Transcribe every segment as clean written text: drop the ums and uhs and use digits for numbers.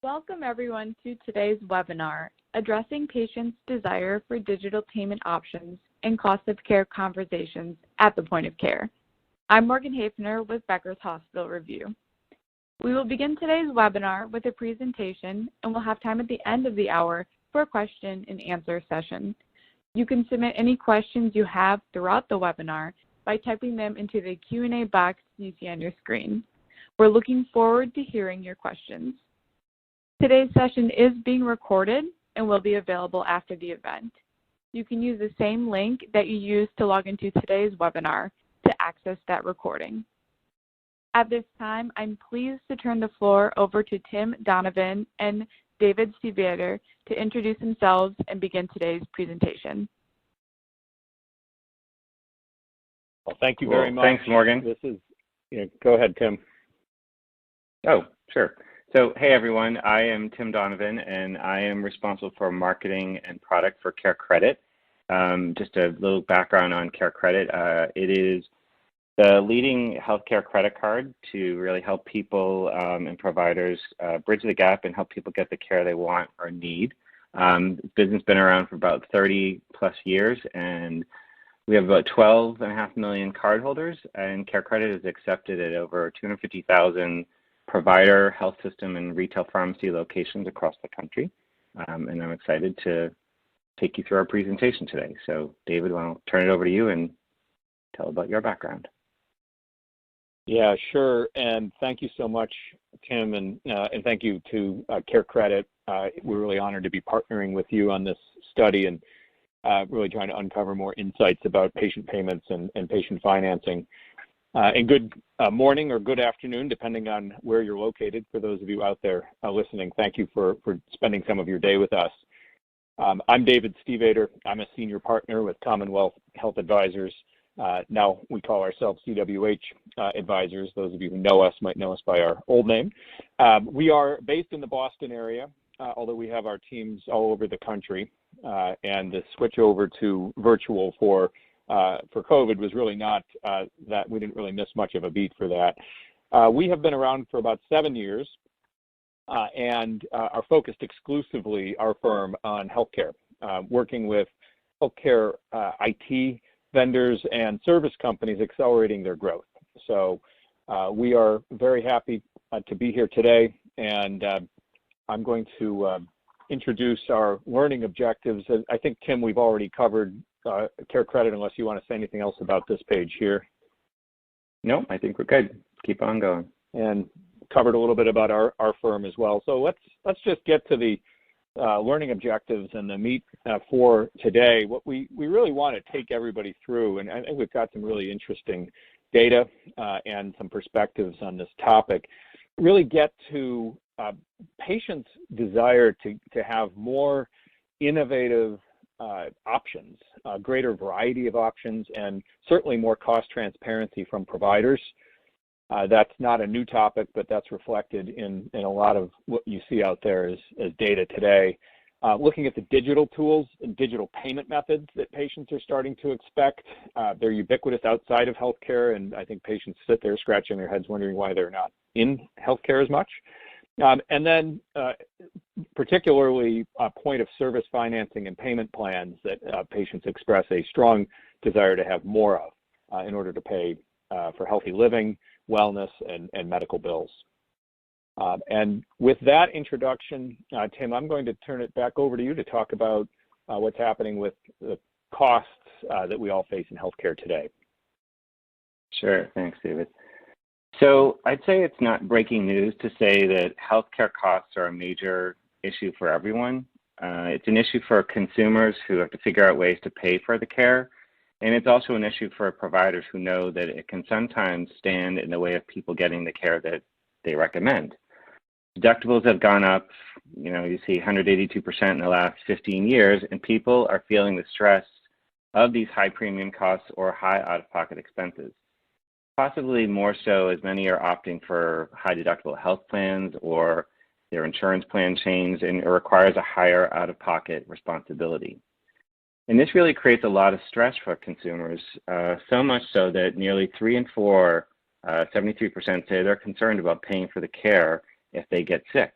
Welcome everyone to today's webinar, Addressing Patients' Desire for Digital Payment Options and Cost of Care Conversations at the Point of Care. I'm Morgan Hafner with Becker's Hospital Review. We will begin today's webinar with a presentation, and we'll have time at the end of the hour for a question and answer session. You can submit any questions you have throughout the webinar by typing them into the Q&A box you see on your screen. We're looking forward to hearing your questions. Today's session is being recorded and will be available after the event. You can use the same link that you used to log into today's webinar to access that recording. At this time, I'm pleased to turn the floor over to Tim Donovan and David Stivater to introduce themselves and begin today's presentation. Well, thank you very much. Thanks, Morgan. Go ahead, Tim. Oh, sure. So, hey everyone, I am Tim Donovan and I am responsible for marketing and product for CareCredit. Just a little background on CareCredit. It is the leading healthcare credit card to really help people and providers bridge the gap and help people get the care they want or need. The business has been around for about 30 plus years, and we have about 12.5 million cardholders, and CareCredit is accepted at over 250,000 provider, health system, and retail pharmacy locations across the country. And I'm excited to take you through our presentation today. So David, I'll turn it over to you and tell about your background. Yeah, sure. And thank you so much, Tim, and thank you to CareCredit. We're really honored to be partnering with you on this study and really trying to uncover more insights about patient payments and patient financing. And good morning or good afternoon, depending on where you're located. For those of you out there listening, thank you for spending some of your day with us. I'm David Stivater. I'm a senior partner with Commonwealth Health Advisors. Now we call ourselves CWH Advisors. Those of you who know us might know us by our old name. We are based in the Boston area, although we have our teams all over the country. And the switch over to virtual for COVID was really not that we didn't really miss much of a beat for that. We have been around for about 7 years and are focused exclusively, our firm, on healthcare, working with healthcare IT vendors and service companies accelerating their growth. So we are very happy to be here today, and I'm going to introduce our learning objectives. I think, Tim, we've already covered CareCredit, unless you want to say anything else about this page here. No, I think we're good. Keep on going. And covered a little bit about our firm as well. So let's just get to the learning objectives and the meat for today. What we really want to take everybody through, and I think we've got some really interesting data and some perspectives on this topic, really get to patients' desire to have more innovative options, a greater variety of options, and certainly more cost transparency from providers. That's not a new topic, but that's reflected in a lot of what you see out there as data today. Looking at the digital tools and digital payment methods that patients are starting to expect. They're ubiquitous outside of healthcare, and I think patients sit there scratching their heads wondering why they're not in healthcare as much. And then particularly point of service financing and payment plans that patients express a strong desire to have more of in order to pay for healthy living, wellness, and medical bills. And with that introduction, Tim, I'm going to turn it back over to you to talk about what's happening with the costs that we all face in healthcare today. Sure, thanks, David. So I'd say it's not breaking news to say that healthcare costs are a major issue for everyone. It's an issue for consumers who have to figure out ways to pay for the care. And it's also an issue for providers who know that it can sometimes stand in the way of people getting the care that they recommend. Deductibles have gone up, you see 182% in the last 15 years, and people are feeling the stress of these high premium costs or high out-of-pocket expenses. Possibly more so as many are opting for high deductible health plans or their insurance plan changed, and it requires a higher out-of-pocket responsibility. And this really creates a lot of stress for consumers, so much so that nearly 3 in 4, 73% say they're concerned about paying for the care if they get sick.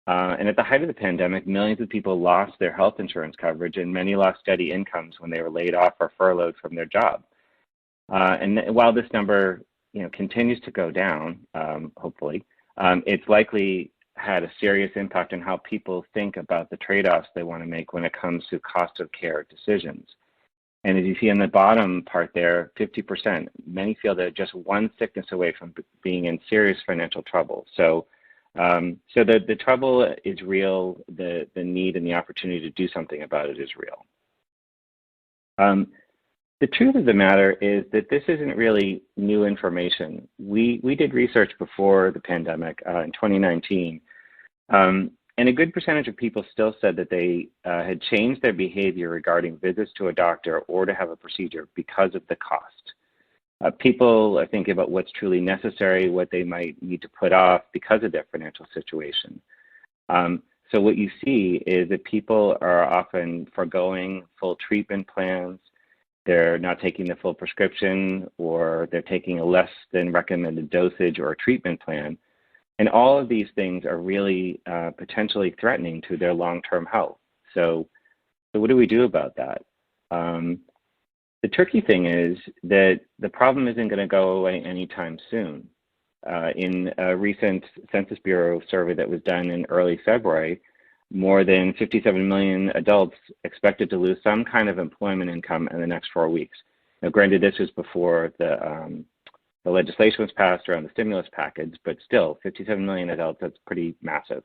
And at the height of the pandemic, millions of people lost their health insurance coverage, and many lost steady incomes when they were laid off or furloughed from their job. And while this number, continues to go down, hopefully, it's likely had a serious impact on how people think about the trade-offs they want to make when it comes to cost of care decisions. And as you see in the bottom part there, 50%, many feel they're just one sickness away from being in serious financial trouble. So the trouble is real, the need and the opportunity to do something about it is real. The truth of the matter is that this isn't really new information. We did research before the pandemic in 2019, and a good percentage of people still said that they had changed their behavior regarding visits to a doctor or to have a procedure because of the cost. People are thinking about what's truly necessary, what they might need to put off because of their financial situation. So what you see is that people are often foregoing full treatment plans. They're not taking the full prescription, or they're taking a less than recommended dosage or a treatment plan. And all of these things are really potentially threatening to their long-term health. So what do we do about that? The tricky thing is that the problem isn't going to go away anytime soon. In a recent Census Bureau survey that was done in early February, more than 57 million adults expected to lose some kind of employment income in the next 4 weeks. Now, granted, this was before the legislation was passed around the stimulus package, but still, 57 million adults, that's pretty massive.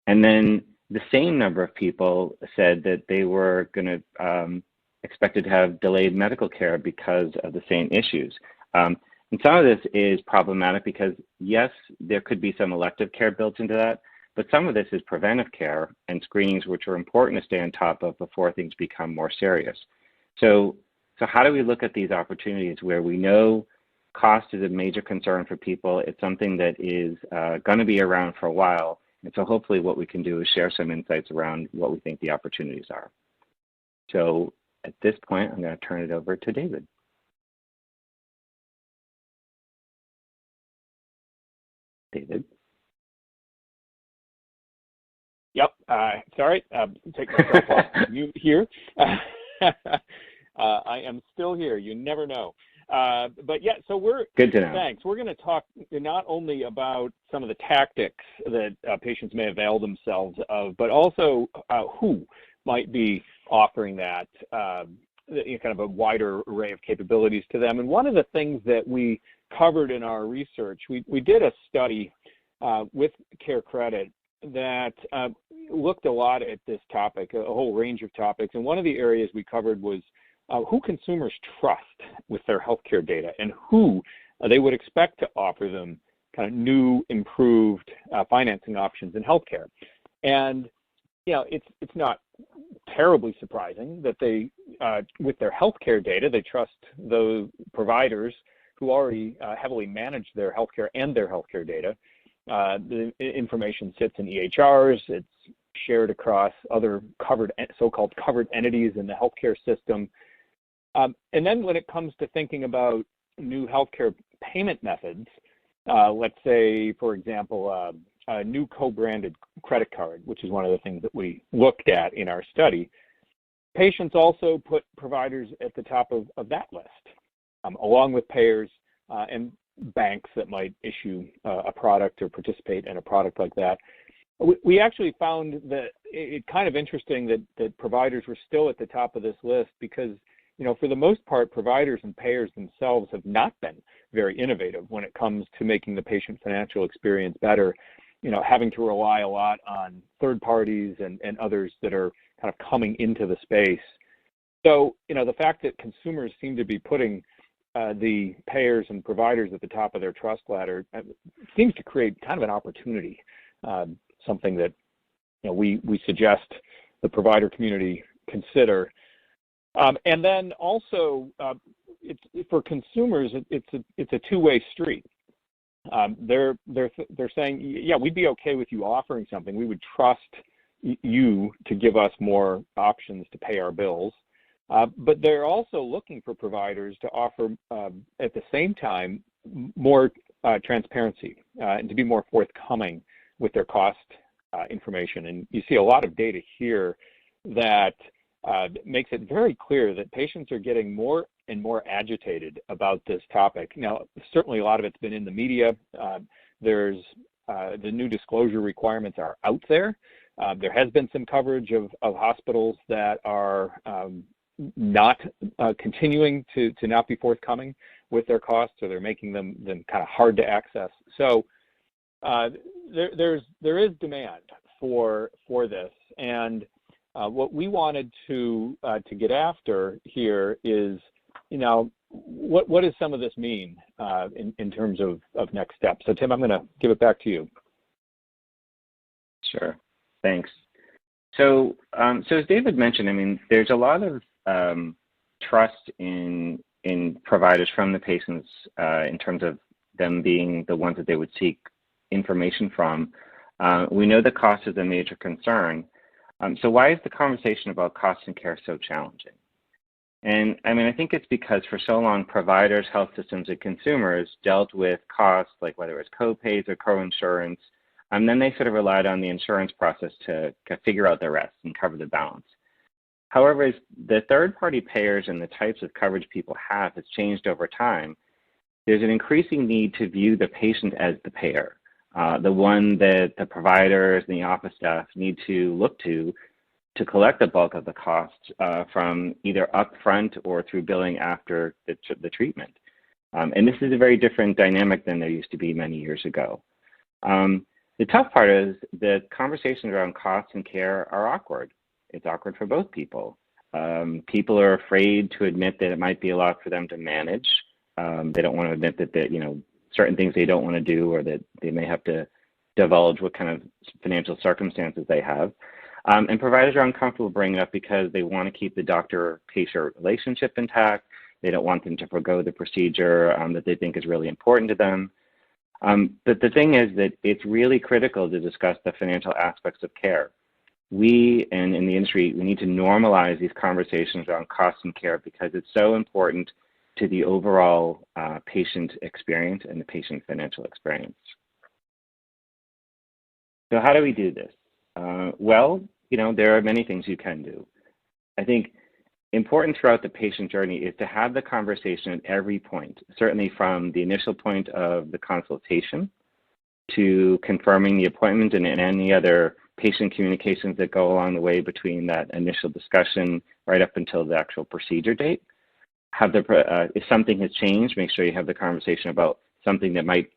And then the same number of people said that they were going to expected to have delayed medical care because of the same issues. And some of this is problematic because, yes, there could be some elective care built into that, but some of this is preventive care and screenings which are important to stay on top of before things become more serious. So how do we look at these opportunities where we know cost is a major concern for people? It's something that is going to be around for a while. And so hopefully what we can do is share some insights around what we think the opportunities are. So at this point, I'm going to turn it over to David. David? Yep. Sorry. Take myself off mute here. I am still here. You never know. But yeah, so we're good to know. Thanks. We're going to talk not only about some of the tactics that patients may avail themselves of, but also who might be offering that kind of a wider array of capabilities to them. And one of the things that we covered in our research, we did a study with Care Credit that looked a lot at this topic, a whole range of topics. And one of the areas we covered was who consumers trust with their healthcare data and who they would expect to offer them kind of new, improved financing options in healthcare. And it's not terribly surprising that they, with their healthcare data, they trust those providers who already heavily manage their healthcare and their healthcare data. The information sits in EHRs. It's shared across other so-called covered entities in the healthcare system. And then when it comes to thinking about new healthcare payment methods, let's say, for example, a new co-branded credit card, which is one of the things that we looked at in our study, patients also put providers at the top of that list, along with payers and banks that might issue a product or participate in a product like that. We actually found that it's kind of interesting that providers were still at the top of this list because, for the most part, providers and payers themselves have not been very innovative when it comes to making the patient financial experience better, having to rely a lot on third parties and others that are kind of coming into the space. So, the fact that consumers seem to be putting the payers and providers at the top of their trust ladder seems to create kind of an opportunity, something that we suggest the provider community consider. And then also, for consumers, it's a two-way street. They're saying, yeah, we'd be okay with you offering something. We would trust you to give us more options to pay our bills. But they're also looking for providers to offer, at the same time, more transparency and to be more forthcoming with their cost information. And you see a lot of data here that makes it very clear that patients are getting more and more agitated about this topic. Now, certainly a lot of it's been in the media. There's the new disclosure requirements are out there. There has been some coverage of hospitals that are not continuing to not be forthcoming with their costs, or they're making them kind of hard to access. So there is demand for this, and what we wanted to get after here is, what does some of this mean in terms of next steps? So Tim, I'm going to give it back to you. Sure, thanks. So as David mentioned, I mean, there's a lot of trust in providers from the patients in terms of them being the ones that they would seek information from. We know the cost is a major concern. So why is the conversation about cost and care so challenging? And I mean, I think it's because for so long, providers, health systems, and consumers dealt with costs, like whether it was co-pays or co-insurance, and then they sort of relied on the insurance process to figure out the rest and cover the balance. However, as the third-party payers and the types of coverage people have has changed over time, there's an increasing need to view the patient as the payer, the one that the providers and the office staff need to look to collect the bulk of the costs from either upfront or through billing after the treatment. And this is a very different dynamic than there used to be many years ago. The tough part is that conversations around costs and care are awkward. It's awkward for both people. People are afraid to admit that it might be a lot for them to manage. They don't want to admit that, certain things they don't want to do, or that they may have to divulge what kind of financial circumstances they have. And providers are uncomfortable bringing it up because they want to keep the doctor-patient relationship intact. They don't want them to forgo the procedure that they think is really important to them. But the thing is that it's really critical to discuss the financial aspects of care. We, and in the industry, we need to normalize these conversations around cost and care because it's so important to the overall patient experience and the patient financial experience. So how do we do this? Well, there are many things you can do. I think important throughout the patient journey is to have the conversation at every point, certainly from the initial point of the consultation to confirming the appointment and any other patient communications that go along the way between that initial discussion right up until the actual procedure date. If something has changed, make sure you have the conversation about something that might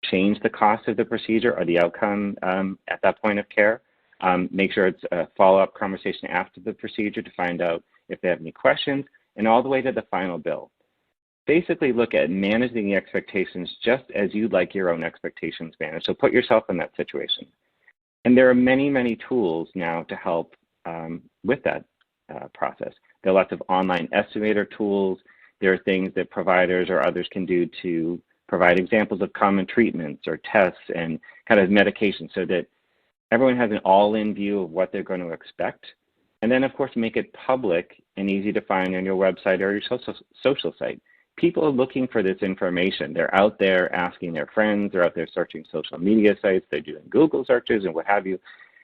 change the cost of the procedure or the outcome at that point of care. Make sure it's a follow-up conversation after the procedure to find out if they have any questions, and all the way to the final bill. Basically look at managing the expectations just as you'd like your own expectations managed. So put yourself in that situation. And there are many, many tools now to help with that process. There are lots of online estimator tools. There are things that providers or others can do to provide examples of common treatments or tests and kind of medications so that everyone has an all-in view of what they're going to expect. And then, of course, make it public and easy to find on your website or your social site. People are looking for this information. They're out there asking their friends. They're out there searching social media sites. They're doing Google searches and what have you.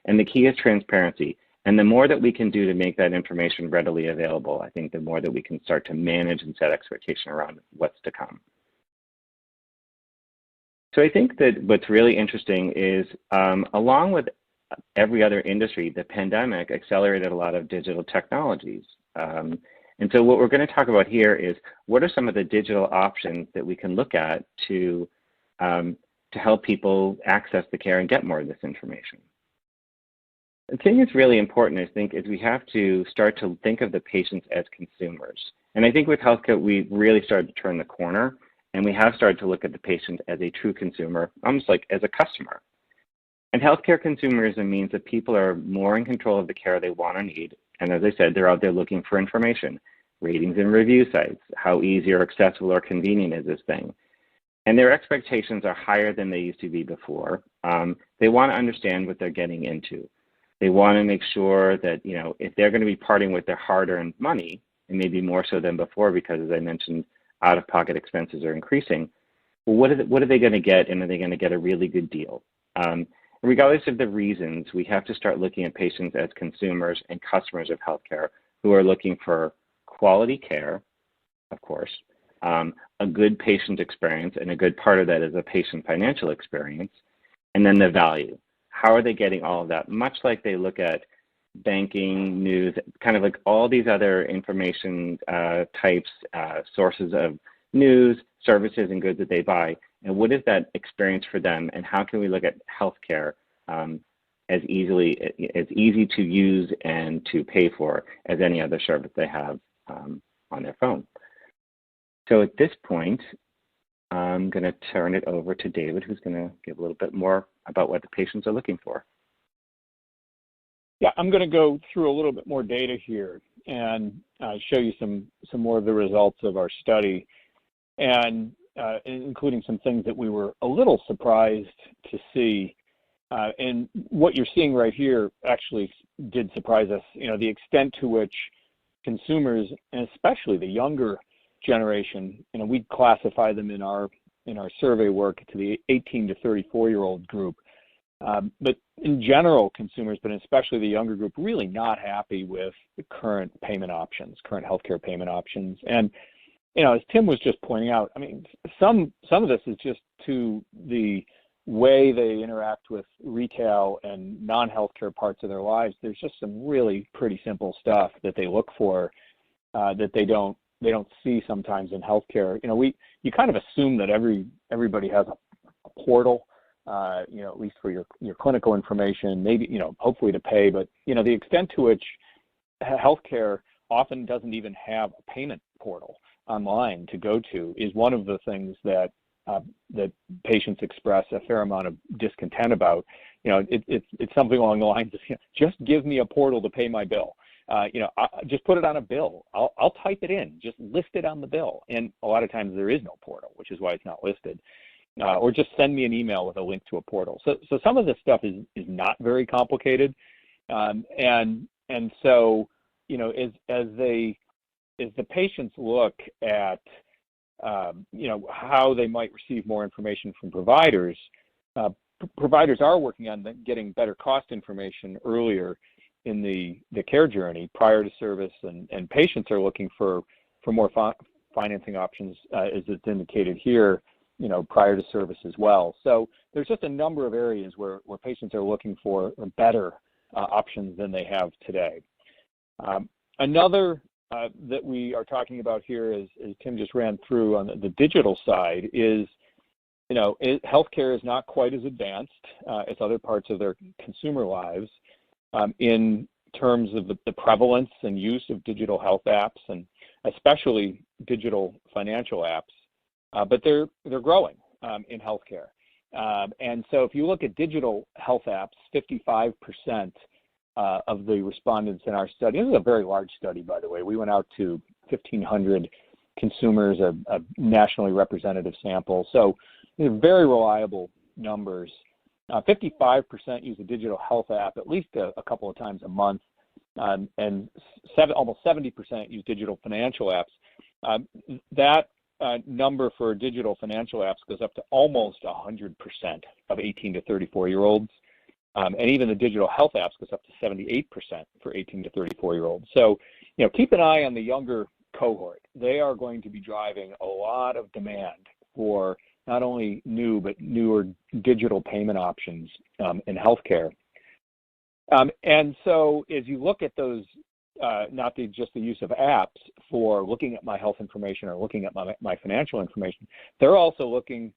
And the key is transparency. And the more that we can do to make that information readily available, I think the more that we can start to manage and set expectation around what's to come. So I think that what's really interesting is, along with every other industry, the pandemic accelerated a lot of digital technologies. And so what we're going to talk about here is what are some of the digital options that we can look at to help people access the care and get more of this information. The thing that's really important, I think, is we have to start to think of the patients as consumers. And I think with healthcare, we've really started to turn the corner, and we have started to look at the patient as a true consumer, almost like as a customer. And healthcare consumerism means that people are more in control of the care they want or need. And as I said, they're out there looking for information, ratings and review sites, how easy or accessible or convenient is this thing. And their expectations are higher than they used to be before. They want to understand what they're getting into. They want to make sure that, if they're going to be parting with their hard-earned money, and maybe more so than before, because as I mentioned, out-of-pocket expenses are increasing, well, what are they going to get, and are they going to get a really good deal? regardless of the reasons, we have to start looking at patients as consumers and customers of healthcare who are looking for quality care, of course, a good patient experience, and a good part of that is a patient financial experience, and then the value. How are they getting all of that? Much like they look at banking, news, kind of like all these other information types, sources of news, services, and goods that they buy. And what is that experience for them? And how can we look at healthcare as easy to use and to pay for as any other service they have on their phone? So at this point, I'm going to turn it over to David, who's going to give a little bit more about what the patients are looking for. Yeah, I'm going to go through a little bit more data here and show you some more of the results of our study, and including some things that we were a little surprised to see. And what you're seeing right here actually did surprise us. You know, the extent to which consumers, and especially the younger generation, you know, we classify them in our survey work to the 18 to 34-year-old group. But in general, consumers, but especially the younger group, really not happy with the current payment options, current healthcare payment options. And, you know, as Tim was just pointing out, I mean, some of this is just to the way they interact with retail and non-healthcare parts of their lives. There's just some really pretty simple stuff that they look for that they don't see sometimes in healthcare. You know, you kind of assume that everybody has a portal, you know, at least for your clinical information, maybe, you know, hopefully to pay, but, you know, the extent to which healthcare often doesn't even have a payment portal online to go to is one of the things that patients express a fair amount of discontent about. You know, it's something along the lines of, you know, just give me a portal to pay my bill. You know, just put it on a bill. I'll type it in, just list it on the bill. And a lot of times there is no portal, which is why it's not listed. Or just send me an email with a link to a portal. So some of this stuff is not very complicated, and so, you know, as the patients look at you know, how they might receive more information from providers, providers are working on getting better cost information earlier in the care journey prior to service, and patients are looking for more financing options, as it's indicated here, you know, prior to service as well. So there's just a number of areas where patients are looking for better options than they have today. Another that we are talking about here, as Tim just ran through on the digital side, is, you know, healthcare is not quite as advanced as other parts of their consumer lives in terms of the prevalence and use of digital health apps, and especially digital financial apps. But they're growing in healthcare. And so if you look at digital health apps, 55% of the respondents in our study, this is a very large study, by the way. We went out to 1,500 consumers, a nationally representative sample. So they're very reliable numbers. 55% use a digital health app at least a couple of times a month, and almost 70% use digital financial apps. That number for digital financial apps goes up to almost 100% of 18 to 34-year-olds. And even the digital health apps goes up to 78% for 18 to 34-year-olds. So, you know, keep an eye on the younger cohort. They are going to be driving a lot of demand for not only new, but newer digital payment options in healthcare. And so as you look at those, not just the use of apps for looking at my health information or looking at my financial information, they're also looking,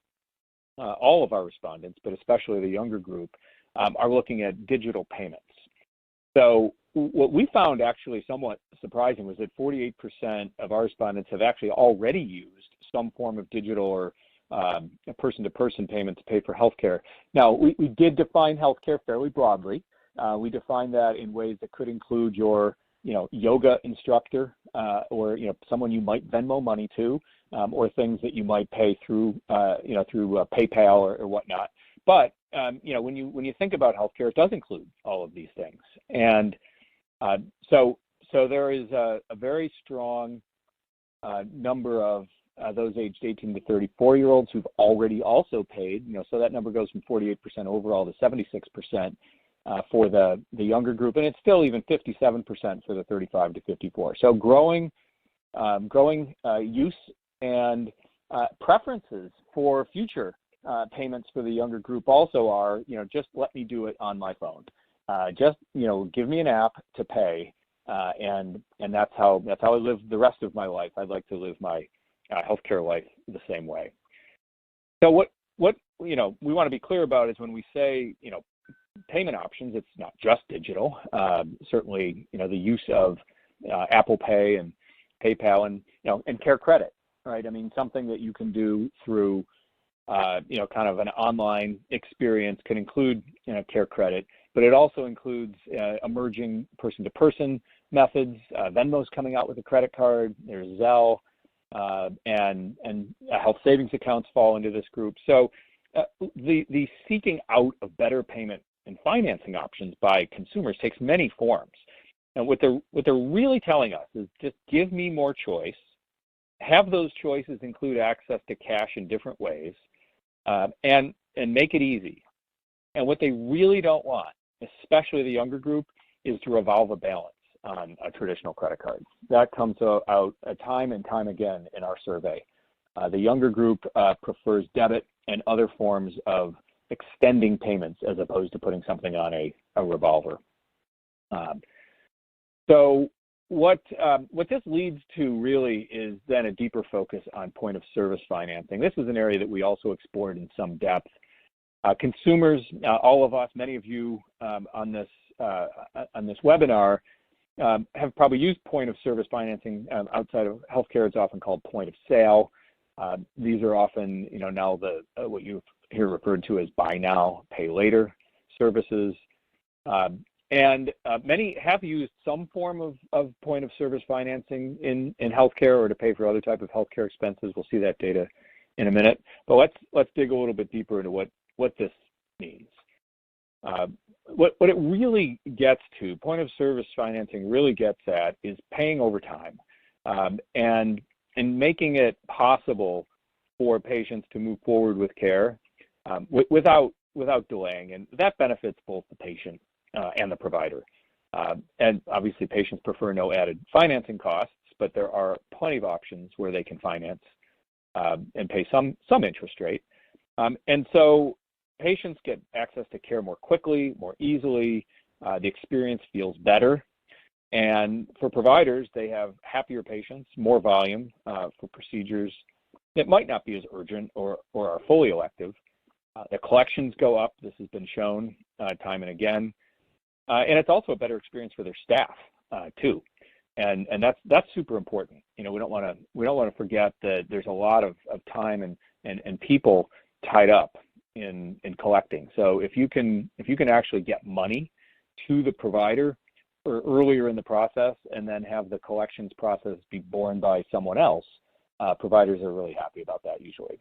all of our respondents, but especially the younger group, are looking at digital payments. So what we found actually somewhat surprising was that 48% of our respondents have actually already used some form of digital or person-to-person payment to pay for healthcare. Now, we did define healthcare fairly broadly. We defined that in ways that could include your, you know, yoga instructor, or, you know, someone you might Venmo money to, or things that you might pay through, you know, through PayPal or whatnot. But you know, when you think about healthcare, it does include all of these things, and so there is a very strong number of those aged 18 to 34-year-olds who've already also paid, so that number goes from 48% overall to 76% for the younger group, and it's still even 57% for the 35 to 54. So growing use and preferences for future payments for the younger group also are, just let me do it on my phone. Just give me an app to pay, and that's how I live the rest of my life. I'd like to live my healthcare life the same way. So what we want to be clear about is when we say payment options, it's not just digital. Certainly, the use of Apple Pay and PayPal and Care Credit, right? I mean, something that you can do through kind of an online experience can include Care Credit, but it also includes emerging person-to-person methods. Venmo's coming out with a credit card. There's Zelle, and health savings accounts fall into this group. So the seeking out of better payment and financing options by consumers takes many forms. And what they're really telling us is just give me more choice, have those choices include access to cash in different ways, and make it easy. And what they really don't want, especially the younger group, is to revolve a balance on a traditional credit card. That comes out time and time again in our survey. The younger group prefers debit and other forms of extending payments as opposed to putting something on a revolver. So what this leads to really is then a deeper focus on point of service financing. This is an area that we also explored in some depth. Consumers, all of us, many of you on this webinar have probably used point of service financing outside of healthcare. It's often called point of sale. These are often, now what you hear referred to as buy now, pay later services. And many have used some form of point of service financing in healthcare or to pay for other type of healthcare expenses. We'll see that data in a minute. But let's dig a little bit deeper into what this means. What it really gets to, point of service financing really gets at, is paying over time and making it possible for patients to move forward with care without delaying, and that benefits both the patient and the provider. And obviously, patients prefer no added financing costs, but there are plenty of options where they can finance and pay some interest rate. And so patients get access to care more quickly, more easily. The experience feels better. And for providers, they have happier patients, more volume for procedures that might not be as urgent or are fully elective. The collections go up. This has been shown time and again. And it's also a better experience for their staff too. And that's super important. We don't want to forget that there's a lot of time and people tied up in collecting. So if you can actually get money to the provider or earlier in the process and then have the collections process be borne by someone else, providers are really happy about that usually.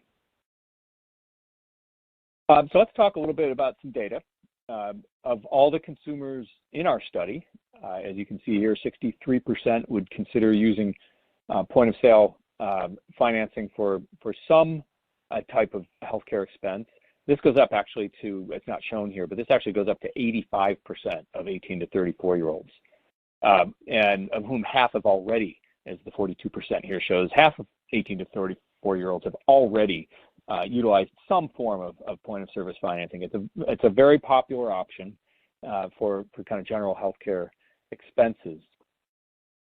So let's talk a little bit about some data. Of all the consumers in our study, as you can see here, 63% would consider using point of sale financing for some type of healthcare expense. This goes up actually to, it's not shown here, but this actually goes up to 85% of 18 to 34-year-olds, and of whom half have already, as the 42% here shows, half of 18 to 34-year-olds have already utilized some form of point of service financing. It's a very popular option for kind of general healthcare expenses.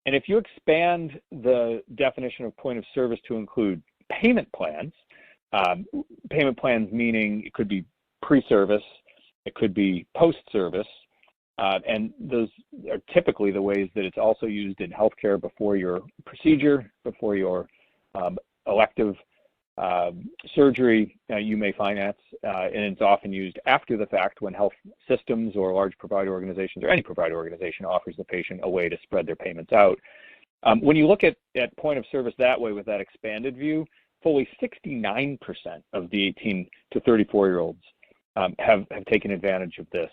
And if you expand the definition of point of service to include payment plans meaning it could be pre-service, it could be post-service, and those are typically the ways that it's also used in healthcare before your procedure, before your elective surgery you may finance, and it's often used after the fact when health systems or large provider organizations or any provider organization offers the patient a way to spread their payments out. When you look at point of service that way with that expanded view, fully 69% of the 18 to 34-year-olds have taken advantage of this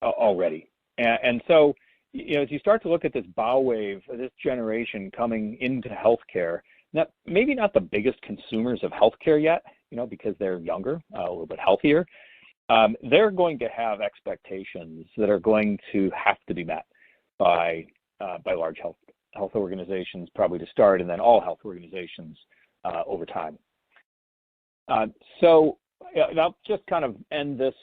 already. And so, as you start to look at this bow wave, this generation coming into healthcare, maybe not the biggest consumers of healthcare yet, because they're younger, a little bit healthier. They're going to have expectations that are going to have to be met by large health organizations, probably to start, and then all health organizations over time. So I'll just kind of end this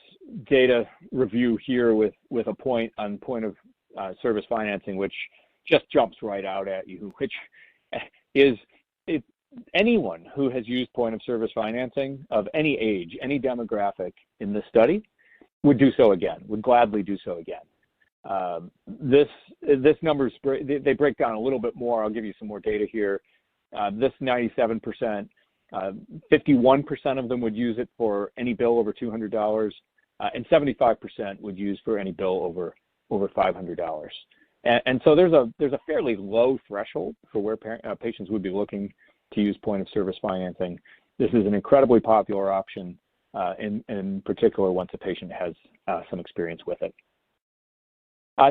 data review here with a point of service financing, which just jumps right out at you, which is anyone who has used point of service financing of any age, any demographic in this study would do so again, would gladly do so again. This numbers, they break down a little bit more. I'll give you some more data here. This 97%, 51% of them would use it for any bill over $200, and 75% would use for any bill over $500. And so there's a fairly low threshold for where patients would be looking to use point of service financing. This is an incredibly popular option, in particular once a patient has some experience with it.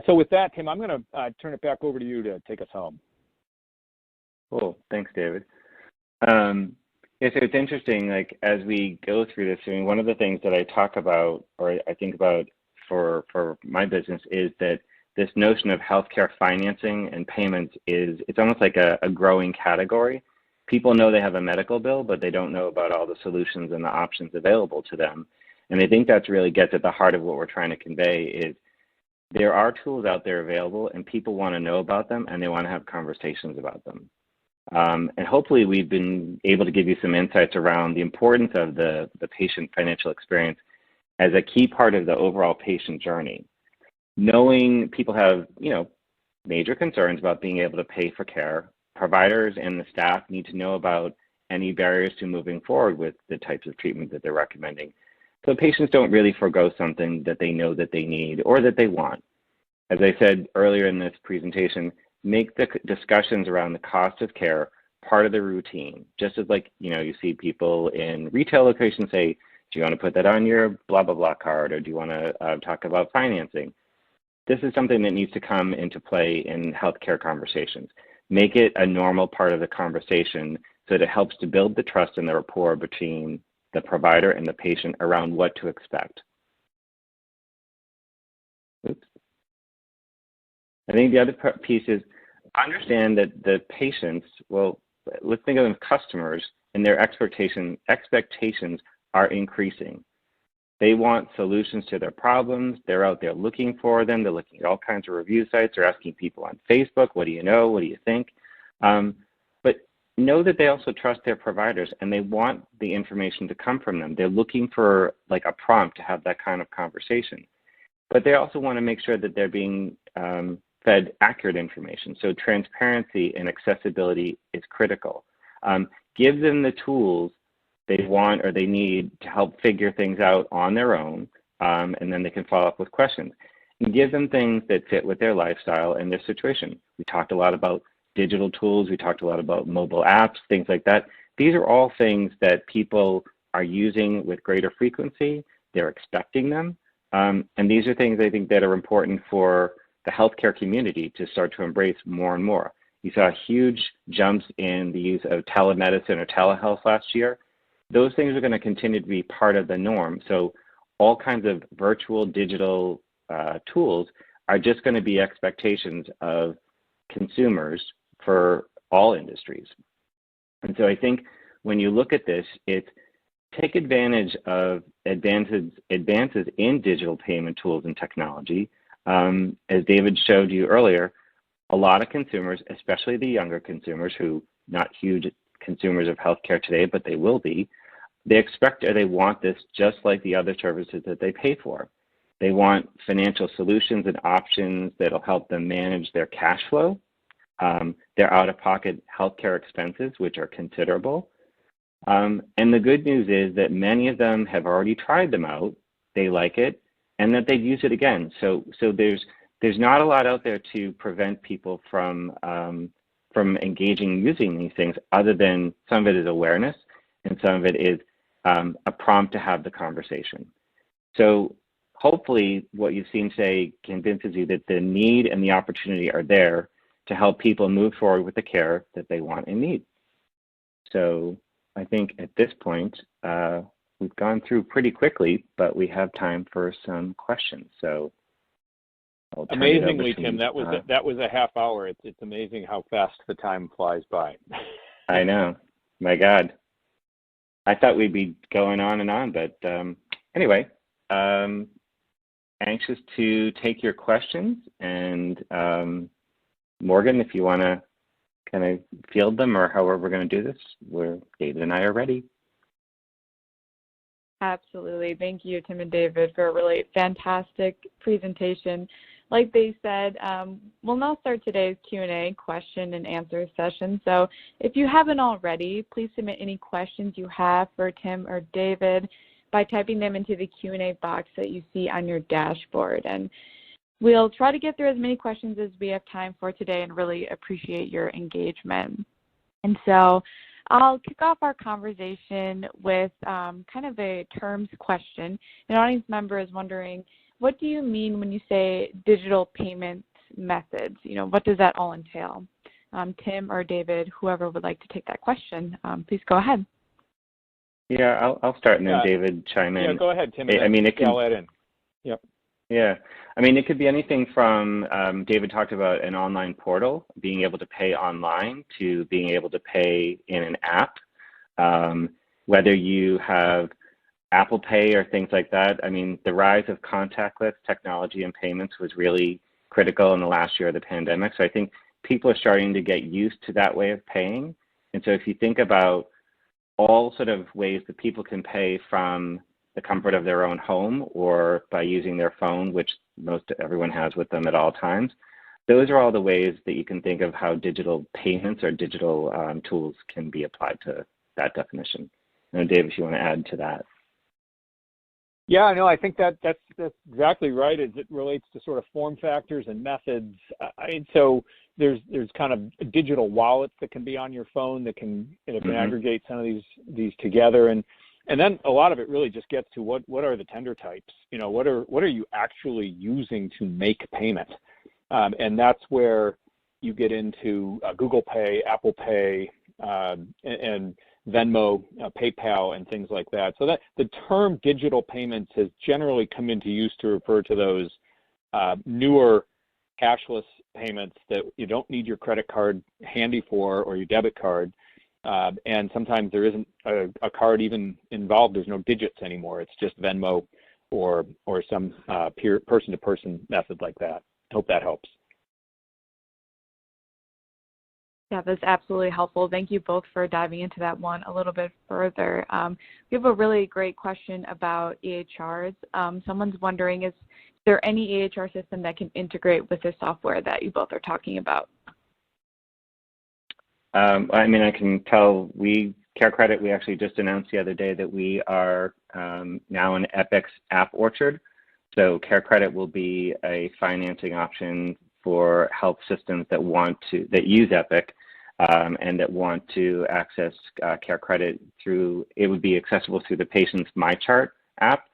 So with that, Tim, I'm going to turn it back over to you to take us home. Cool. Thanks, David. It's interesting, like, as we go through this, I mean, one of the things that I talk about, or I think about for my business, is that this notion of healthcare financing and payments it's almost like a growing category. People know they have a medical bill, but they don't know about all the solutions and the options available to them. And I think that really gets at the heart of what we're trying to convey is there are tools out there available, and people want to know about them, and they want to have conversations about them. And hopefully we've been able to give you some insights around the importance of the patient financial experience as a key part of the overall patient journey. Knowing people have, major concerns about being able to pay for care, providers and the staff need to know about any barriers to moving forward with the types of treatment that they're recommending. So patients don't really forego something that they know that they need or that they want. As I said earlier in this presentation, make the discussions around the cost of care part of the routine. Just as you see people in retail locations say, do you want to put that on your blah, blah, blah card, or do you want to talk about financing? This is something that needs to come into play in healthcare conversations. Make it a normal part of the conversation so that it helps to build the trust and the rapport between the provider and the patient around what to expect. Oops. I think the other piece is understand that the patients, well, let's think of them as customers, and their expectations are increasing. They want solutions to their problems. They're out there looking for them. They're looking at all kinds of review sites. They're asking people on Facebook, what do you know? What do you think? But know that they also trust their providers, and they want the information to come from them. They're looking for like a prompt to have that kind of conversation. But they also want to make sure that they're being fed accurate information. So transparency and accessibility is critical. Give them the tools they want or they need to help figure things out on their own, and then they can follow up with questions. And give them things that fit with their lifestyle and their situation. We talked a lot about digital tools. We talked a lot about mobile apps, things like that. These are all things that people are using with greater frequency. They're expecting them. And these are things I think that are important for the healthcare community to start to embrace more and more. You saw huge jumps in the use of telemedicine or telehealth last year. Those things are going to continue to be part of the norm. So all kinds of virtual digital tools are just going to be expectations of consumers for all industries. And so I think when you look at this, it's take advantage of advances in digital payment tools and technology. As David showed you earlier, a lot of consumers, especially the younger consumers who not huge consumers of healthcare today, but they will be, they expect or they want this just like the other services that they pay for. They want financial solutions and options that'll help them manage their cash flow, their out-of-pocket healthcare expenses, which are considerable. And the good news is that many of them have already tried them out, they like it, and that they'd use it again. So there's not a lot out there to prevent people from engaging and using these things, other than some of it is awareness and some of it is a prompt to have the conversation. So hopefully what you've seen today convinces you that the need and the opportunity are there to help people move forward with the care that they want and need. So I think at this point, we've gone through pretty quickly, but we have time for some questions. So I'll turn it over Amazingly, to, Tim, that was a half hour. It's amazing how fast the time flies by. I know. My God. I thought we'd be going on and on, but anyway, anxious to take your questions. And Morgan, if you want to kind of field them or however we're going to do this, David and I are ready. Absolutely. Thank you, Tim and David, for a really fantastic presentation. Like they said, we'll now start today's Q&A question and answer session. So if you haven't already, please submit any questions you have for Tim or David by typing them into the Q&A box that you see on your dashboard. And we'll try to get through as many questions as we have time for today and really appreciate your engagement. And so I'll kick off our conversation with kind of a terms question. An audience member is wondering, what do you mean when you say digital payment methods? You know, what does that all entail? Tim or David, whoever would like to take that question, please go ahead. Yeah, I'll start and then David chime in. Yeah, go ahead, Tim. I mean, I'll add in. Yep. Yeah, I mean, it could be anything from, David talked about an online portal, being able to pay online, to being able to pay in an app. Whether you have Apple Pay or things like that. I mean, the rise of contactless technology and payments was really critical in the last year of the pandemic. So I think people are starting to get used to that way of paying. And so if you think about all sort of ways that people can pay from the comfort of their own home or by using their phone, which everyone has with them at all times, those are all the ways that you can think of how digital payments or digital tools can be applied to that definition. And Dave, if you want to add to that. Yeah, no, I think that's exactly right as it relates to sort of form factors and methods. So there's kind of digital wallets that can be on your phone that can aggregate some of these together, and then a lot of it really just gets to what are the tender types? You know, what are you actually using to make payment? And that's where you get into Google Pay, Apple Pay, and Venmo, PayPal, and things like that. So that the term digital payments has generally come into use to refer to those newer cashless payments that you don't need your credit card handy for or your debit card. And sometimes there isn't a card even involved. There's no digits anymore. It's just Venmo or some person-to-person method like that. I hope that helps. Yeah, that's absolutely helpful. Thank you both for diving into that one a little bit further. We have a really great question about EHRs. Someone's wondering, is there any EHR system that can integrate with the software that you both are talking about? I mean, I can tell CareCredit, we actually just announced the other day that we are now in Epic's App Orchard. So CareCredit will be a financing option for health systems that use Epic and that want to access CareCredit through, it would be accessible through the patient's MyChart app.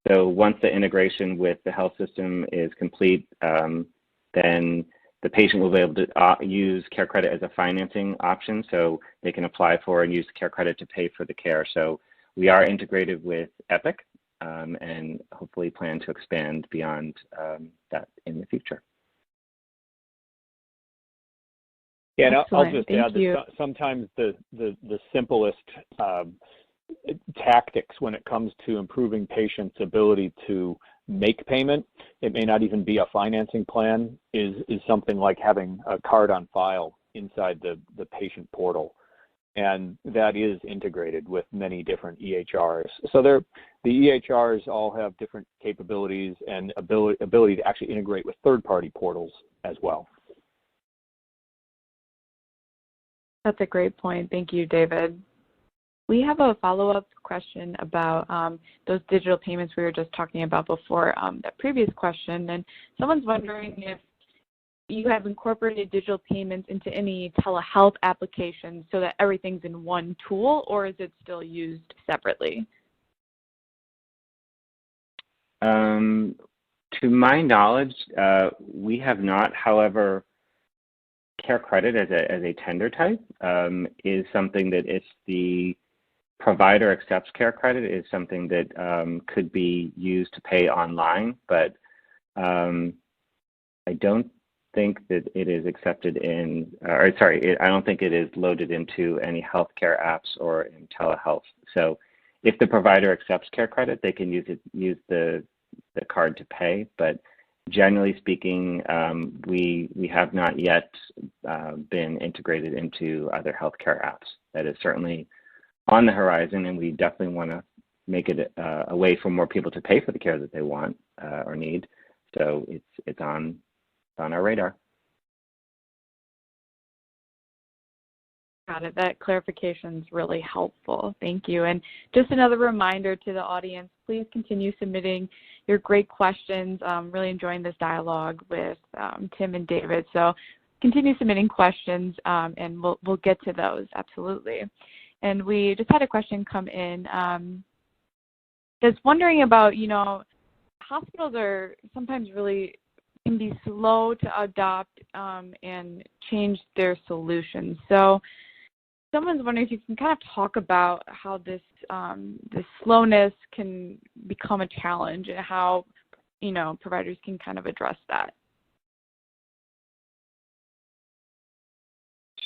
So once the integration with the health system is complete, then the patient will be able to use CareCredit as a financing option, so they can apply for and use CareCredit to pay for the care. So we are integrated with Epic and hopefully plan to expand beyond that in the future. Yeah, and I'll just add that sometimes the simplest tactics when it comes to improving patients' ability to make payment, it may not even be a financing plan, is something like having a card on file inside the patient portal. And that is integrated with many different EHRs. So the EHRs all have different capabilities and ability to actually integrate with third-party portals as well. That's a great point. Thank you, David. We have a follow-up question about those digital payments we were just talking about before that previous question. And someone's wondering if you have incorporated digital payments into any telehealth applications so that everything's in one tool, or is it still used separately? To my knowledge, we have not. However, care credit as a tender type is something that if the provider accepts care credit is something that could be used to pay online, but I don't think that it is accepted in, I don't think it is loaded into any healthcare apps or in telehealth. So if the provider accepts care credit, they can use the card to pay, but generally speaking, we have not yet been integrated into other healthcare apps. That is certainly on the horizon, and we definitely want to make it a way for more people to pay for the care that they want or need. So it's on our radar. Got it. That clarification is really helpful. Thank you. And just another reminder to the audience, please continue submitting your great questions. Really enjoying this dialogue with Tim and David. So continue submitting questions and we'll get to those, absolutely. And we just had a question come in that's wondering about, hospitals are sometimes really can be slow to adopt and change their solutions. So someone's wondering if you can kind of talk about how this slowness can become a challenge and how, providers can kind of address that.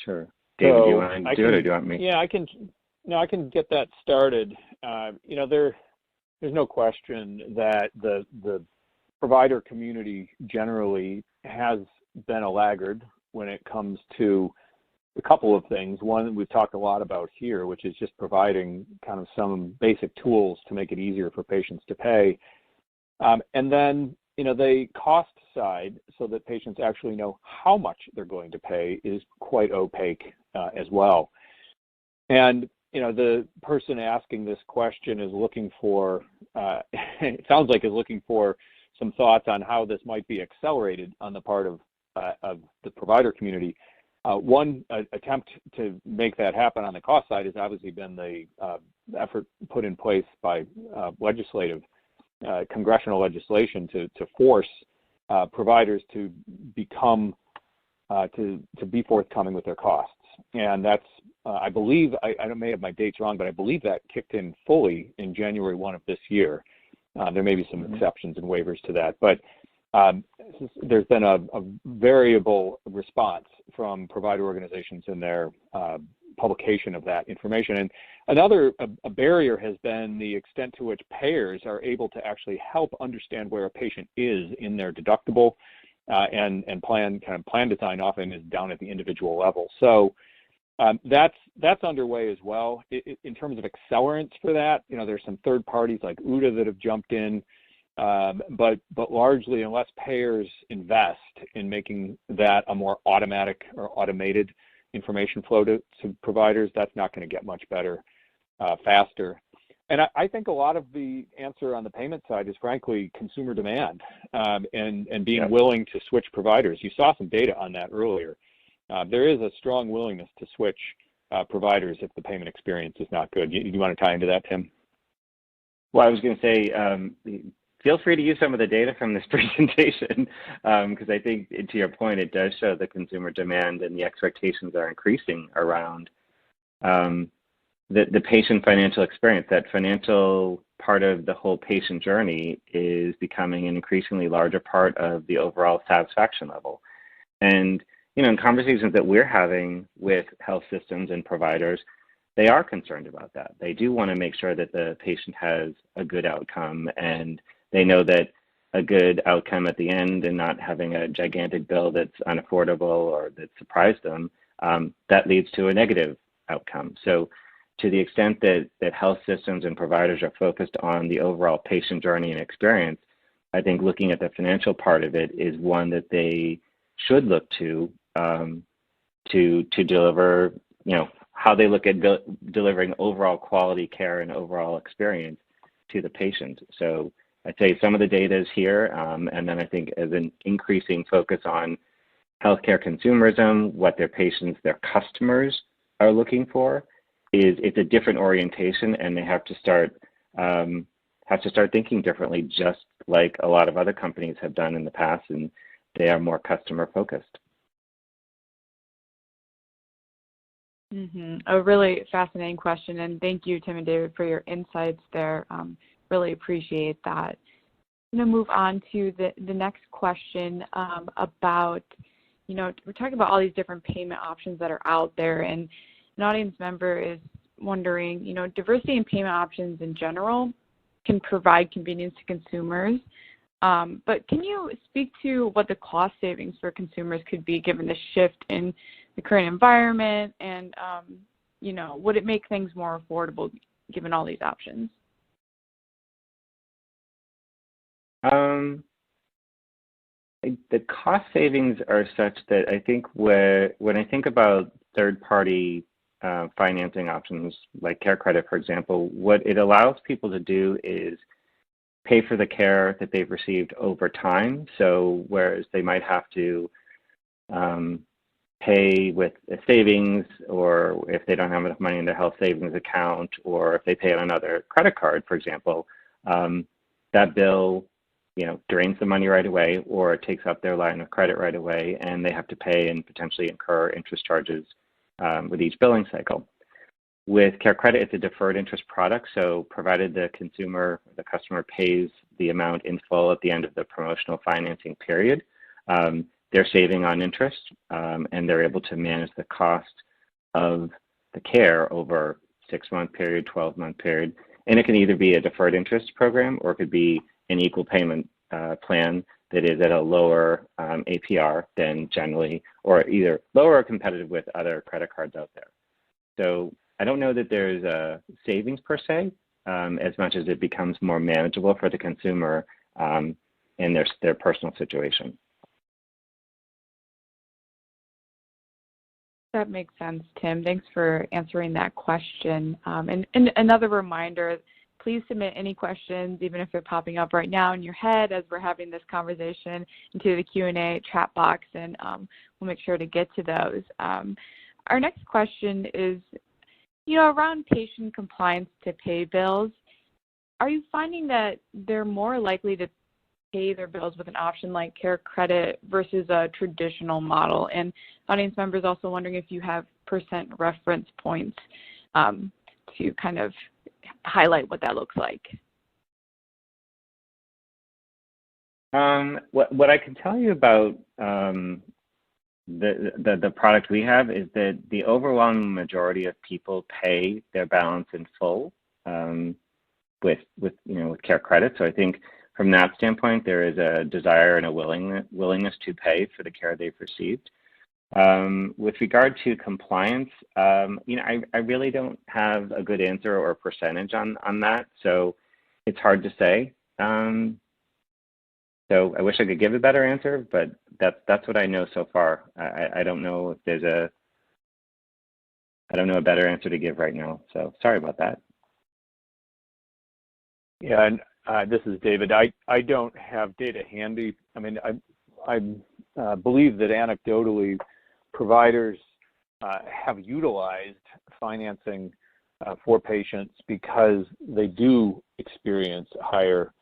Sure. David, do you want to do it or do you want me? Yeah, I can get that started. There's no question that the provider community generally has been a laggard when it comes to a couple of things. One we've talked a lot about here, which is just providing kind of some basic tools to make it easier for patients to pay. And then, the cost side, so that patients actually know how much they're going to pay, is quite opaque as well. And, the person asking this question is looking for, it sounds like is looking for some thoughts on how this might be accelerated on the part of the provider community. One attempt to make that happen on the cost side has obviously been the effort put in place by congressional legislation to force providers to become to be forthcoming with their costs. And that's, I believe, I may have my dates wrong, but I believe that kicked in fully in January 1 of this year. There may be some exceptions and waivers to that, but there's been a variable response from provider organizations in their publication of that information. And another barrier has been the extent to which payers are able to actually help understand where a patient is in their deductible, and plan design often is down at the individual level. So that's underway as well. In terms of accelerants for that, there's some third parties like UTA that have jumped in, but largely, unless payers invest in making that a more automatic or automated information flow to providers, that's not going to get much better faster. And I think a lot of the answer on the payment side is, frankly, consumer demand and being willing to switch providers. You saw some data on that earlier. There is a strong willingness to switch providers if the payment experience is not good. You want to tie into that, Tim? Well, I was going to say, feel free to use some of the data from this presentation, because I think, to your point, it does show the consumer demand and the expectations are increasing around the patient financial experience. That financial part of the whole patient journey is becoming an increasingly larger part of the overall satisfaction level. And in conversations that we're having with health systems and providers, they are concerned about that. They do want to make sure that the patient has a good outcome, and they know that a good outcome at the end and not having a gigantic bill that's unaffordable or that surprised them, that leads to a negative outcome. So to the extent that health systems and providers are focused on the overall patient journey and experience, I think looking at the financial part of it is one that they should look to deliver, how they look at delivering overall quality care and overall experience to the patient. So I'd say some of the data is here, and then I think as an increasing focus on healthcare consumerism, what their patients, their customers are looking for, it's a different orientation, and they have to start thinking differently, just like a lot of other companies have done in the past, and they are more customer focused. A really fascinating question, and thank you, Tim and David, for your insights there. Really appreciate that. I'm going to move on to the next question about, we're talking about all these different payment options that are out there, and an audience member is wondering, diversity in payment options in general can provide convenience to consumers, but can you speak to what the cost savings for consumers could be given the shift in the current environment, and, would it make things more affordable given all these options? The cost savings are such that I think when I think about third-party financing options like Care Credit, for example, what it allows people to do is pay for the care that they've received over time. So whereas they might have to pay with a savings, or if they don't have enough money in their health savings account, or if they pay on another credit card, for example, that bill drains the money right away, or it takes up their line of credit right away, and they have to pay and potentially incur interest charges with each billing cycle. With Care Credit, it's a deferred interest product, so provided the customer pays the amount in full at the end of the promotional financing period, they're saving on interest, and they're able to manage the cost of the care over 6-month period, 12-month period. And it can either be a deferred interest program, or it could be an equal payment plan that is at a lower APR than generally, or either lower or competitive with other credit cards out there. So I don't know that there's a savings per se, as much as it becomes more manageable for the consumer in their personal situation. That makes sense, Tim. Thanks for answering that question. And another reminder, please submit any questions, even if they're popping up right now in your head as we're having this conversation, into the Q&A chat box, and we'll make sure to get to those. Our next question is, around patient compliance to pay bills. Are you finding that they're more likely to pay their bills with an option like Care Credit versus a traditional model? And audience members also wondering if you have percent reference points to kind of highlight what that looks like. What I can tell you about the product we have is that the overwhelming majority of people pay their balance in full with Care Credit. So I think from that standpoint, there is a desire and a willingness to pay for the care they've received. With regard to compliance, I really don't have a good answer or percentage on that, so it's hard to say. So I wish I could give a better answer, but that's what I know so far. I don't know if there's I don't know a better answer to give right now, so sorry about that. Yeah, and this is David. I don't have data handy. I mean, I believe that anecdotally, providers have utilized financing for patients because they do experience higher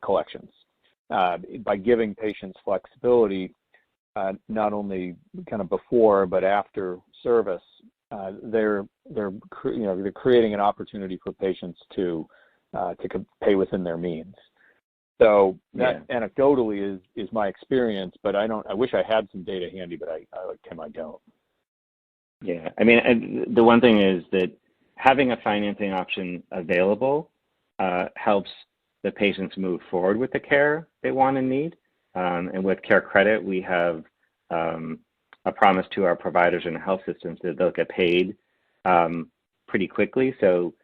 collections. By giving patients flexibility, not only kind of before but after service, they're creating an opportunity for patients to pay within their means. So that anecdotally is my experience, but I wish I had some data handy, but Tim, I don't. Yeah, I mean, the one thing is that having a financing option available helps the patients move forward with the care they want and need. And with Care Credit, we have a promise to our providers and health systems that they'll get paid pretty quickly. So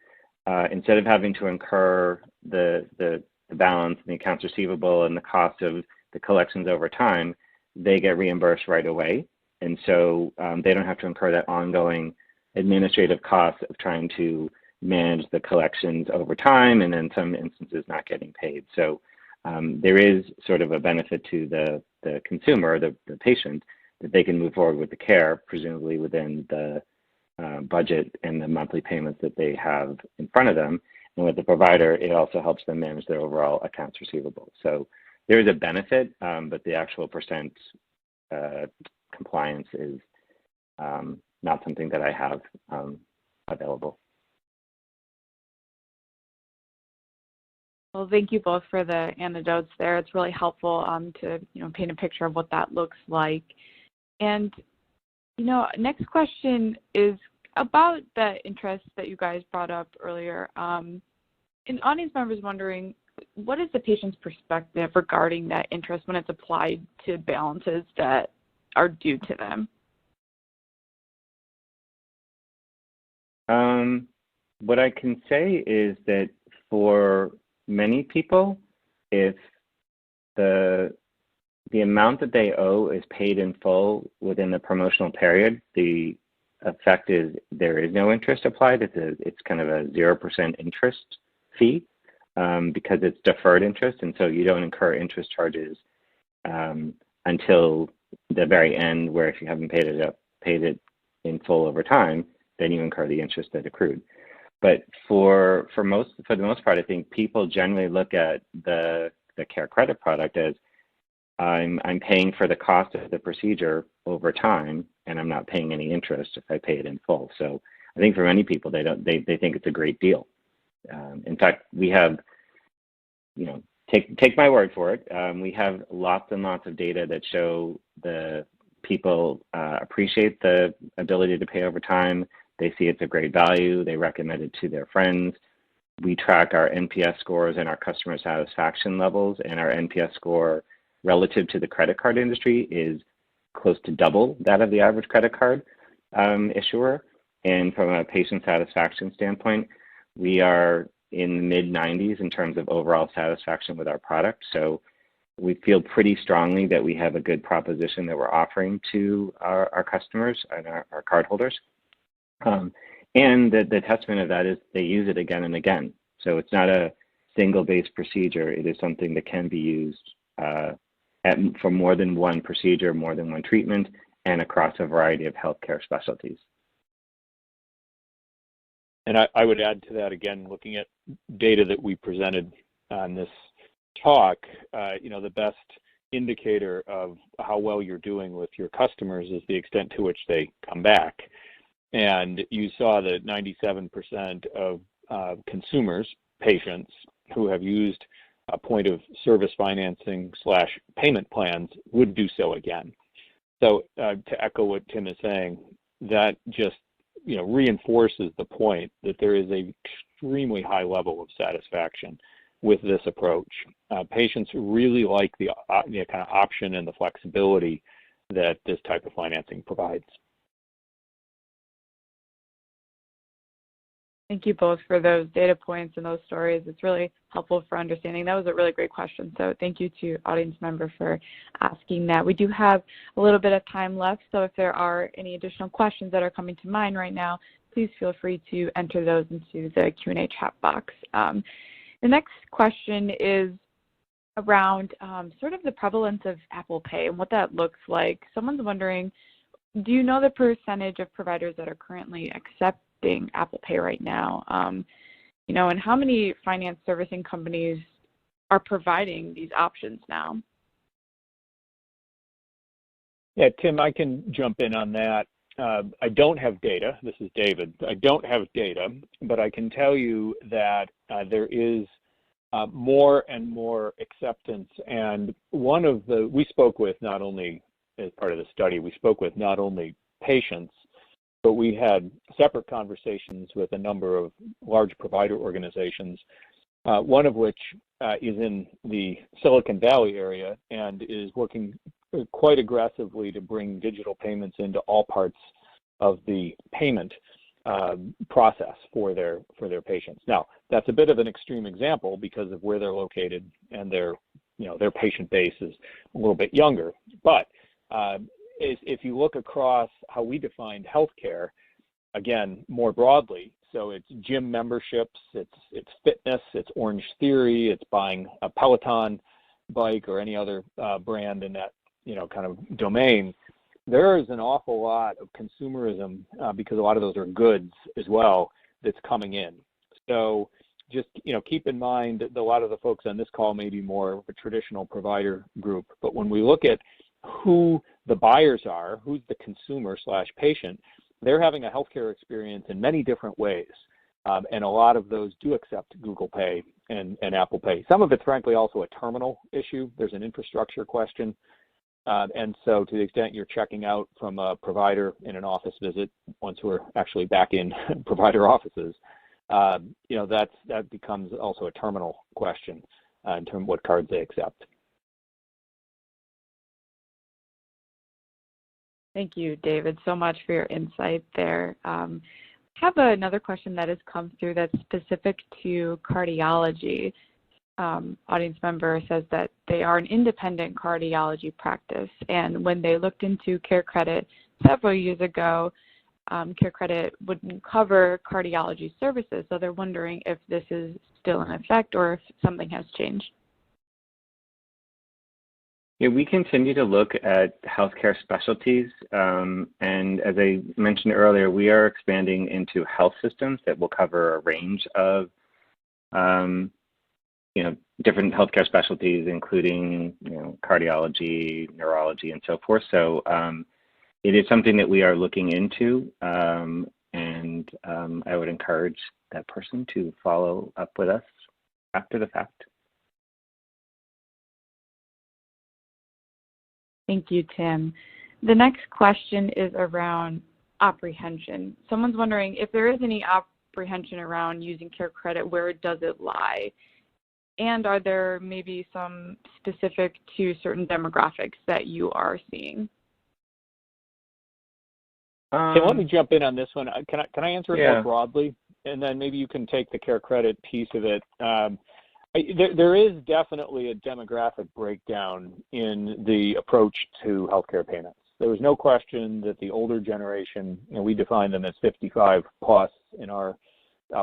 instead of having to incur the balance and the accounts receivable and the cost of the collections over time, they get reimbursed right away. And so they don't have to incur that ongoing administrative cost of trying to manage the collections over time and in some instances not getting paid. So there is sort of a benefit to the consumer, the patient, that they can move forward with the care, presumably within the budget and the monthly payments that they have in front of them. And with the provider, it also helps them manage their overall accounts receivable. So there is a benefit, but the actual percent compliance is not something that I have available. Well, thank you both for the anecdotes there. It's really helpful to paint a picture of what that looks like. And next question is about the interest that you guys brought up earlier. An audience member is wondering, what is the patient's perspective regarding that interest when it's applied to balances that are due to them? What I can say is that for many people, if the amount that they owe is paid in full within the promotional period, the effect is there is no interest applied. It's kind of a 0% interest fee because it's deferred interest, and so you don't incur interest charges until the very end, where if you haven't paid it in full over time, then you incur the interest that accrued. But for the most part, I think people generally look at the Care Credit product as I'm paying for the cost of the procedure over time, and I'm not paying any interest if I pay it in full. So I think for many people, they think it's a great deal. In fact, we have, take my word for it. We have lots and lots of data that show the people appreciate the ability to pay over time. They see it's a great value. They recommend it to their friends. We track our NPS scores and our customer satisfaction levels, and our NPS score relative to the credit card industry is close to double that of the average credit card issuer. And from a patient satisfaction standpoint, we are in the mid-90s in terms of overall satisfaction with our product. So we feel pretty strongly that we have a good proposition that we're offering to our customers and our cardholders. And the testament of that is they use it again and again. So it's not a single-based procedure. It is something that can be used for more than one procedure, more than one treatment, and across a variety of healthcare specialties. And I would add to that, again, looking at data that we presented on this talk, the best indicator of how well you're doing with your customers is the extent to which they come back. And you saw that 97% of consumers, patients who have used a point of service financing / payment plans would do so again. So to echo what Tim is saying, that just reinforces the point that there is an extremely high level of satisfaction with this approach. Patients really like the kind of option and the flexibility that this type of financing provides. Thank you both for those data points and those stories. It's really helpful for understanding. That was a really great question. So thank you to audience member for asking that. We do have a little bit of time left, so if there are any additional questions that are coming to mind right now, please feel free to enter those into the Q&A chat box. The next question is around sort of the prevalence of Apple Pay and what that looks like. Someone's wondering, do you know the percentage of providers that are currently accepting Apple Pay right now? And how many finance servicing companies are providing these options now? Yeah, Tim, I can jump in on that. I don't have data. This is David. I don't have data, but I can tell you that there is more and more acceptance. And we spoke with, not only as part of the study, we spoke with not only patients, but we had separate conversations with a number of large provider organizations, one of which is in the Silicon Valley area and is working quite aggressively to bring digital payments into all parts of the payment process for their patients. Now, that's a bit of an extreme example because of where they're located and their patient base is a little bit younger. But if you look across how we defined healthcare, again, more broadly, so it's gym memberships, it's fitness, it's Orange Theory, it's buying a Peloton bike or any other brand in that kind of domain. There is an awful lot of consumerism because a lot of those are goods as well that's coming in. So just keep in mind that a lot of the folks on this call may be more of a traditional provider group, but when we look at who the buyers are, who's the consumer / patient, they're having a healthcare experience in many different ways. And a lot of those do accept Google Pay and Apple Pay. Some of it's frankly also a terminal issue. There's an infrastructure question. And so to the extent you're checking out from a provider in an office visit, once we're actually back in provider offices, that becomes also a terminal question in terms of what cards they accept. Thank you, David, so much for your insight there. I have another question that has come through that's specific to cardiology. Audience member says that they are an independent cardiology practice, and when they looked into CareCredit several years ago, CareCredit wouldn't cover cardiology services, so they're wondering if this is still in effect or if something has changed. Yeah, we continue to look at healthcare specialties, and as I mentioned earlier, we are expanding into health systems that will cover a range of, different healthcare specialties, including, cardiology, neurology, and so forth. So it is something that we are looking into, and I would encourage that person to follow up with us after the fact. Thank you, Tim. The next question is around apprehension. Someone's wondering if there is any apprehension around using CareCredit, where does it lie? And are there maybe some specific to certain demographics that you are seeing? Let me jump in on this one. Can I answer it more broadly? And then maybe you can take the CareCredit piece of it. There is definitely a demographic breakdown in the approach to healthcare payments. There was no question that the older generation, we define them as 55 plus in our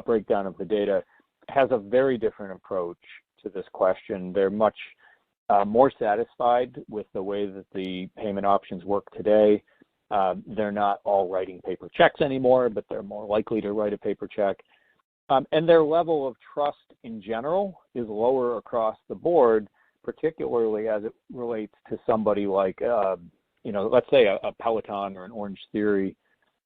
breakdown of the data, has a very different approach to this question. They're much more satisfied with the way that the payment options work today. They're not all writing paper checks anymore, but they're more likely to write a paper check. And their level of trust in general is lower across the board, particularly as it relates to somebody like, let's say a Peloton or an Orange Theory,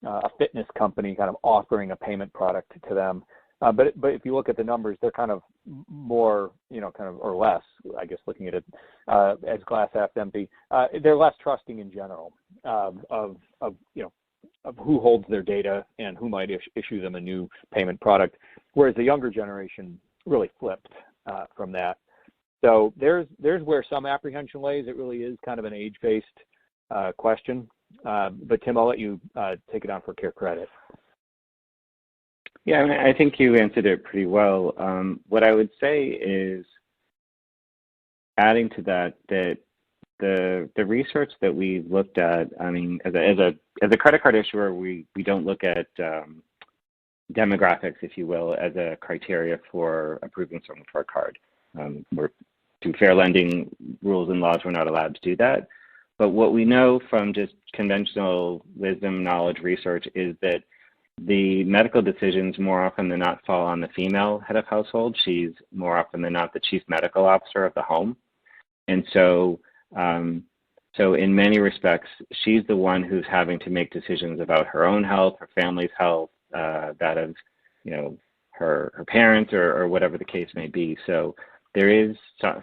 a fitness company kind of offering a payment product to them. But if you look at the numbers, they're kind of more, or less, I guess, looking at it as glass half empty. They're less trusting in general of who holds their data and who might issue them a new payment product, whereas the younger generation really flipped from that. So there's where some apprehension lays. It really is kind of an age-based question. But Tim, I'll let you take it on for CareCredit. Yeah, I think you answered it pretty well. What I would say is, adding to that the research that we looked at, I mean, as a credit card issuer, we don't look at demographics, if you will, as a criteria for approving someone for a card. We're through fair lending rules and laws, we're not allowed to do that. But what we know from just conventional wisdom, knowledge, research is that the medical decisions more often than not fall on the female head of household. She's more often than not the chief medical officer of the home. And so in many respects, she's the one who's having to make decisions about her own health, her family's health, that of, her parents or whatever the case may be. So there is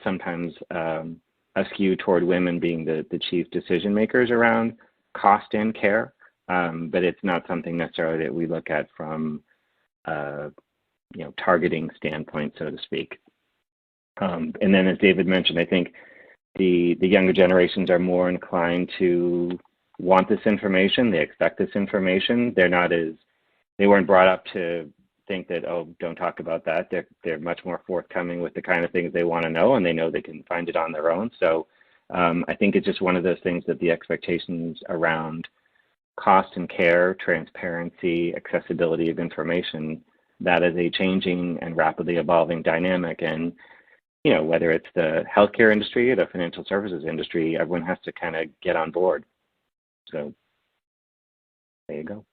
sometimes a skew toward women being the chief decision makers around cost and care. But it's not something necessarily that we look at from, targeting standpoint, so to speak. And then, as David mentioned, I think the younger generations are more inclined to want this information. They expect this information. They weren't brought up to think that, oh, don't talk about that. They're much more forthcoming with the kind of things they want to know, and they know they can find it on their own. So I think it's just one of those things that the expectations around cost and care, transparency, accessibility of information, that is a changing and rapidly evolving dynamic. And, whether it's the healthcare industry or the financial services industry, everyone has to kind of get on board. So there you go.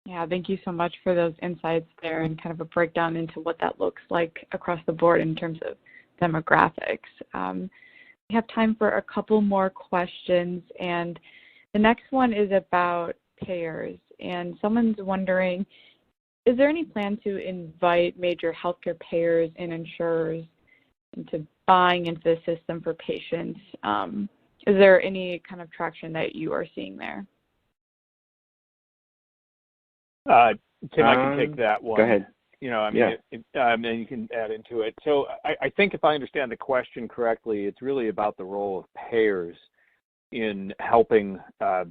Yeah, thank you so much for those insights there and kind of a breakdown into what that looks like across the board in terms of demographics. We have time for a couple more questions, and The next one is about payers, and someone's wondering, is there any plan to invite major healthcare payers and insurers into buying into the system for patients? Is there any kind of traction that you are seeing there? Tim, I can take that one. Go ahead. And you can add into it. So I think if I understand the question correctly, it's really about the role of payers in helping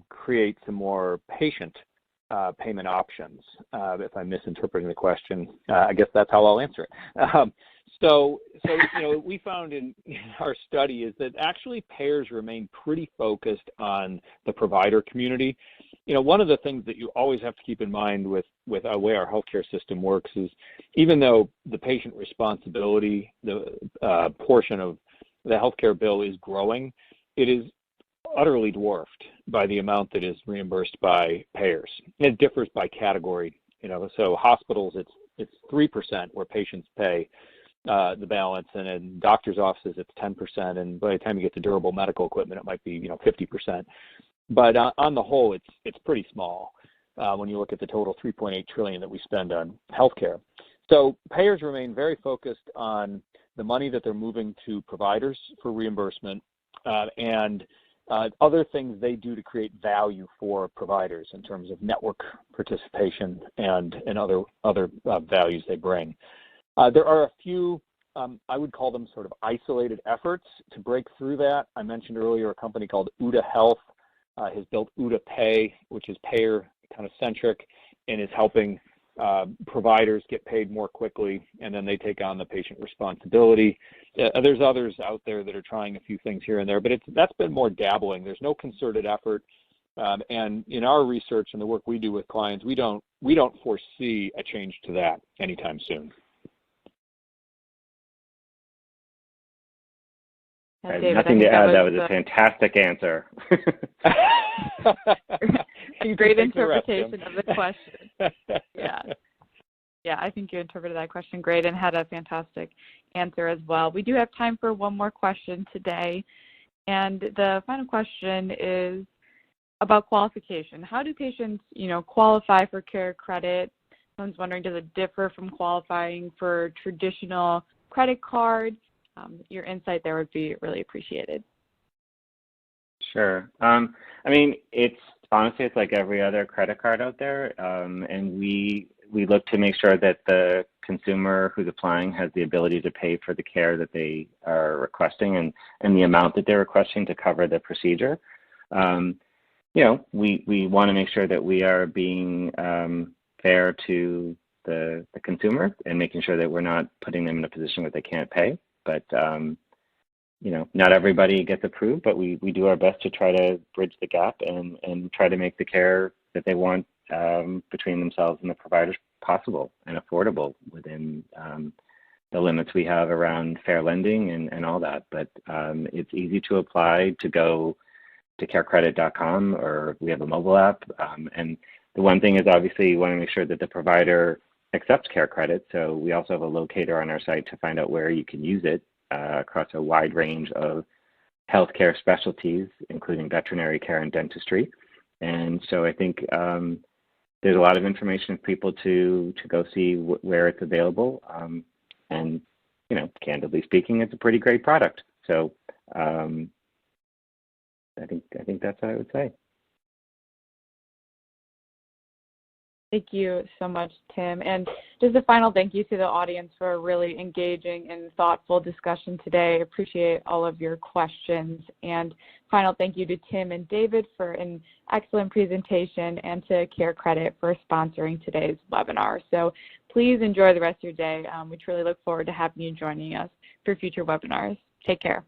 create some more patient payment options. If I'm misinterpreting the question, I guess that's how I'll answer it. So we found in our study is that actually payers remain pretty focused on the provider community. One of the things that you always have to keep in mind with the way our healthcare system works is even though the patient responsibility, the portion of the healthcare bill is growing, it is utterly dwarfed by the amount that is reimbursed by payers. It differs by category. So hospitals, it's 3% where patients pay the balance, and in doctors' offices it's 10%, and by the time you get to durable medical equipment, it might be 50%. But on the whole, it's pretty small when you look at the total $3.8 trillion that we spend on healthcare. So payers remain very focused on the money that they're moving to providers for reimbursement and other things they do to create value for providers in terms of network participation and other values they bring. There are a few, I would call them sort of isolated efforts to break through that. I mentioned earlier a company called UDA Health has built UDA Pay, which is payer kind of centric and is helping providers get paid more quickly, and then they take on the patient responsibility. There's others out there that are trying a few things here and there, but that's been more dabbling. There's no concerted effort, and in our research and the work we do with clients, we don't foresee a change to that anytime soon. I have nothing to add. That was a fantastic answer. Great interpretation of the question. Yeah, I think you interpreted that question great and had a fantastic answer as well. We do have time for one more question today, and the final question is about qualification. How do patients, qualify for Care Credit? Someone's wondering, does it differ from qualifying for traditional credit card? Your insight there would be really appreciated. Sure. It's honestly like every other credit card out there, and we look to make sure that the consumer who's applying has the ability to pay for the care that they are requesting and the amount that they're requesting to cover the procedure. We want to make sure that we are being fair to the consumer and making sure that we're not putting them in a position where they can't pay. But, not everybody gets approved, but we do our best to try to bridge the gap and try to make the care that they want between themselves and the providers possible and affordable within the limits we have around fair lending and all that. But it's easy to apply, to go to carecredit.com, or we have a mobile app. And the one thing is obviously you want to make sure that the provider accepts Care Credit. So we also have a locator on our site to find out where you can use it across a wide range of healthcare specialties, including veterinary care and dentistry. And so I think there's a lot of information for people to go see where it's available. And, candidly speaking, it's a pretty great product. So I think that's what I would say. Thank you so much, Tim. And just a final thank you to the audience for a really engaging and thoughtful discussion today. Appreciate all of your questions. And final thank you to Tim and David for an excellent presentation, and to Care Credit for sponsoring today's webinar. So please enjoy the rest of your day. We truly look forward to having you joining us for future webinars. Take care.